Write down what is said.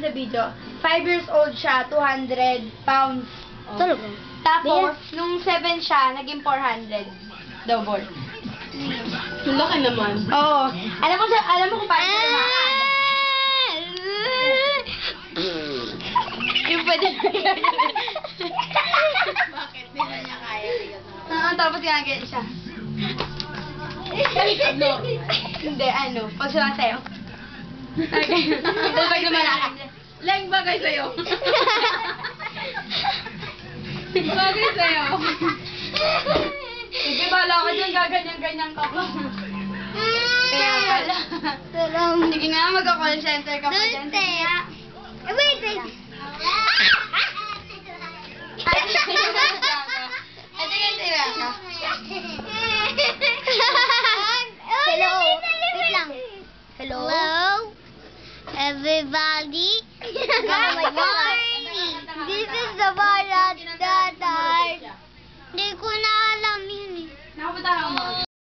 sa video. 5 years old siya, 200 pounds. Talaga? Tapos, nung 7 siya, naging 400. Double. Ang laki naman. Oo. Alam mo kung paano siya lumakad? Yung pwede na Bakit? Di na niya kaya. tapos ginagaya siya. Hindi, pag sumasayaw. Tapos pag lumalakad. Lang bagay sa'yo. Bagay sa'yo. Hindi, bala ka dyan, gaganyan-ganyan ka pa. Kaya pala. Sige nga, mag-call center ka pa dyan. Wait. Hello. Wait lang. Hello. Everybody. Good morning. This is the bar